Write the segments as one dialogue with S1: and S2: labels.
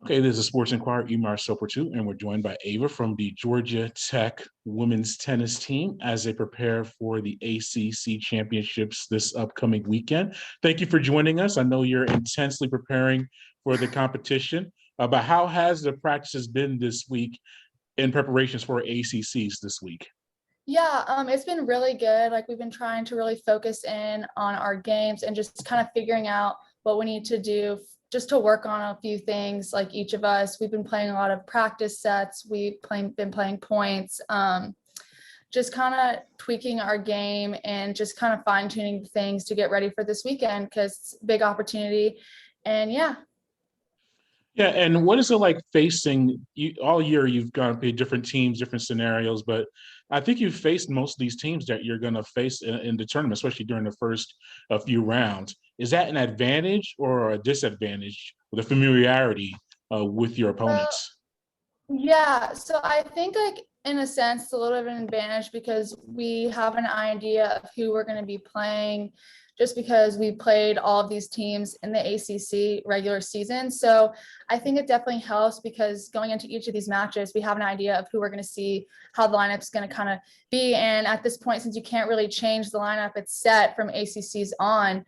S1: Okay, this is Sports Inquirer, Emar Sopertu, and we're joined by Ava from the Georgia Tech women's tennis team as they prepare for the ACC championships this upcoming weekend. Thank you for joining us. I know you're intensely preparing for the competition, but how has the practices been this week in preparations for ACCs this week?
S2: Yeah, it's been really good. Like we've been trying to really focus in on our games and just kind of figuring out what we need to do just to work on a few things. Like each of us, we've been playing a lot of practice sets. Been playing points, just kind of tweaking our game and just kind of fine tuning things to get ready for this weekend because it's a big opportunity. And yeah.
S1: Yeah, and what is it like facing you all year? You've gone to different teams, different scenarios, but I think you've faced most of these teams that you're going to face in the tournament, especially during the first few rounds. Is that an advantage or a disadvantage with the familiarity with your
S2: Well,
S1: opponents?
S2: yeah, so I think like in a sense it's a little bit of an advantage because we have an idea of who we're going to be playing just because we played all of these teams in the ACC regular season. So I think it definitely helps because going into each of these matches, we have an idea of who we're going to see, how the lineup's going to kind of be. And at this point, since you can't really change the lineup, it's set from ACCs on.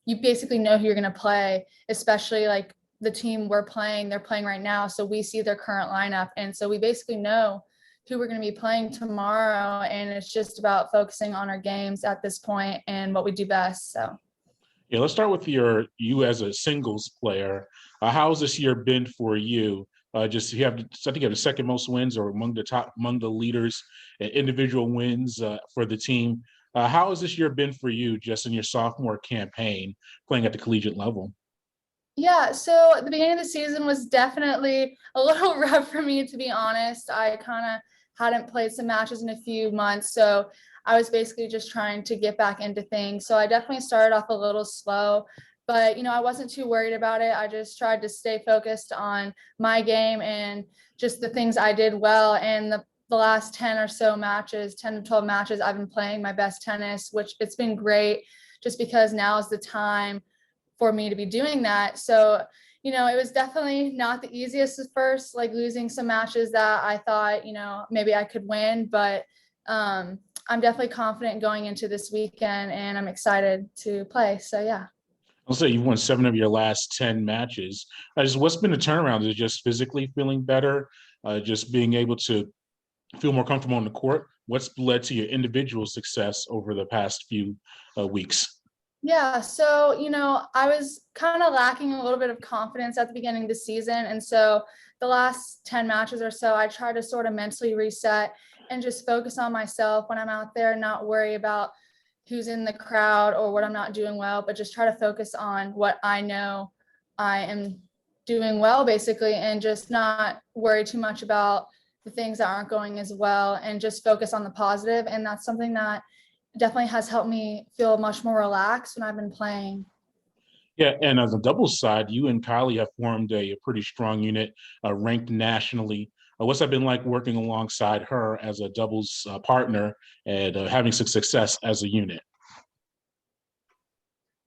S2: You basically know who you're going to play, especially like the team they're playing right now. So we see their current lineup. And so we basically know who we're going to be playing tomorrow. And it's just about focusing on our games at this point and what we do best. So,
S1: Yeah, let's start with you as a singles player. How has this year been for you? Just you have, I think you have the second most wins, or among the leaders in individual wins for the team. How has this year been for you, just in your sophomore campaign, playing at the collegiate level?
S2: yeah. So the beginning of the season was definitely a little rough for me, to be honest. I kind of hadn't played some matches in a few months. So I was basically just trying to get back into things. So I definitely started off a little slow, but I wasn't too worried about it. I just tried to stay focused on my game and just the things I did well. And the last 10 or so matches, 10 to 12 matches, I've been playing my best tennis, which it's been great just because now is the time for me to be doing that. So, it was definitely not the easiest at first, like losing some matches that I thought, maybe I could win, but I'm definitely confident going into this weekend and I'm excited to play. So yeah.
S1: I'll say you've won 7 of your last 10 matches. Just what's been the turnaround? Is it just physically feeling better, just being able to feel more comfortable on the court? What's led to your individual success over the past few weeks?
S2: Yeah, so, I was kind of lacking a little bit of confidence at the beginning of the season. And so the last 10 matches or so, I try to sort of mentally reset and just focus on myself when I'm out there, not worry about who's in the crowd or what I'm not doing well, but just try to focus on what I know I am doing well, basically, and just not worry too much about the things that aren't going as well and just focus on the positive. And that's something that definitely has helped me feel much more relaxed when I've been playing.
S1: Yeah, and on the doubles side, you and Kylie have formed a pretty strong unit, ranked nationally. What's that been like working alongside her as a doubles partner and having some success as a unit?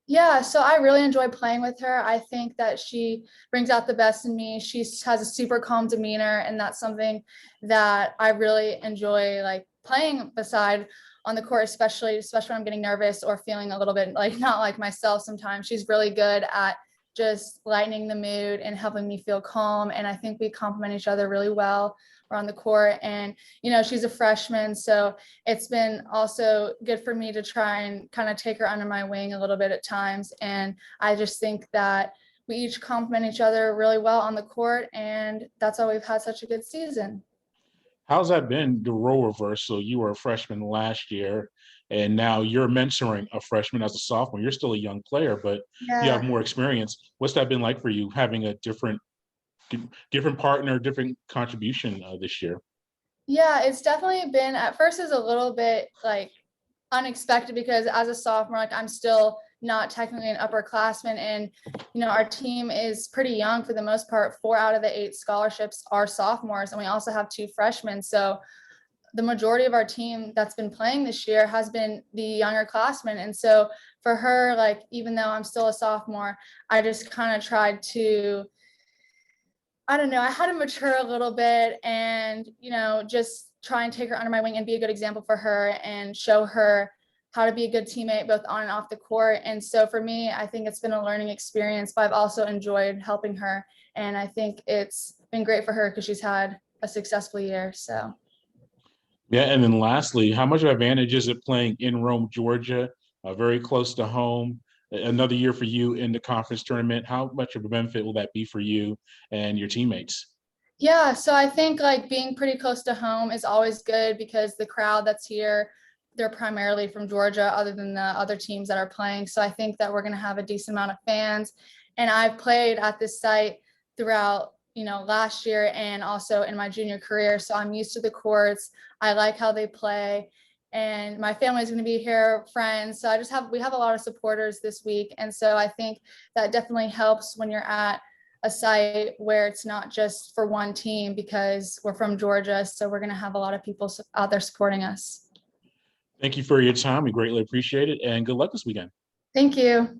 S2: Yeah, so I really enjoy playing with her. I think that she brings out the best in me. She has a super calm demeanor, and that's something that I really enjoy, like playing beside on the court, especially when I'm getting nervous or feeling a little bit like not like myself sometimes. She's really good at just lightening the mood and helping me feel calm. And I think we complement each other really well around the court. And, she's a freshman, so it's been also good for me to try and kind of take her under my wing a little bit at times. And I just think that we each complement each other really well on the court. And that's why we've had such a good season.
S1: How's that been, the role reversal? You were a freshman last year, and now you're mentoring a freshman as a sophomore. You're still a young player, but you have
S2: Yeah.
S1: more experience. What's that been like for you, having a different partner, different contribution this year?
S2: Yeah, it's definitely been at first is a little bit like unexpected because as a sophomore, like I'm still not technically an upperclassman. And, our team is pretty young for the most part. 4 out of the 8 scholarships are sophomores, and we also have 2 freshmen. So the majority of our team that's been playing this year has been the younger classmen. And so for her, like, even though I'm still a sophomore, I just kind of tried to I don't know, I had to mature a little bit and, just try and take her under my wing and be a good example for her and show her how to be a good teammate both on and off the court. And so for me, I think it's been a learning experience, but I've also enjoyed helping her. And I think it's been great for her because she's had a successful year. So.
S1: Yeah, and then lastly, how much of an advantage is it playing in Rome, Georgia, very close to home? Another year for you in the conference tournament. How much of a benefit will that be for you and your teammates?
S2: Yeah, so I think like being pretty close to home is always good because the crowd that's here, they're primarily from Georgia, other than the other teams that are playing. So I think that we're going to have a decent amount of fans. And I've played at this site throughout, last year and also in my junior career. So I'm used to the courts. I like how they play. And my family is going to be here, friends. So we have a lot of supporters this week. And so I think that definitely helps when you're at a site where it's not just for one team because we're from Georgia. So we're going to have a lot of people out there supporting us.
S1: Thank you for your time. We greatly appreciate it, and good luck this weekend.
S2: Thank you.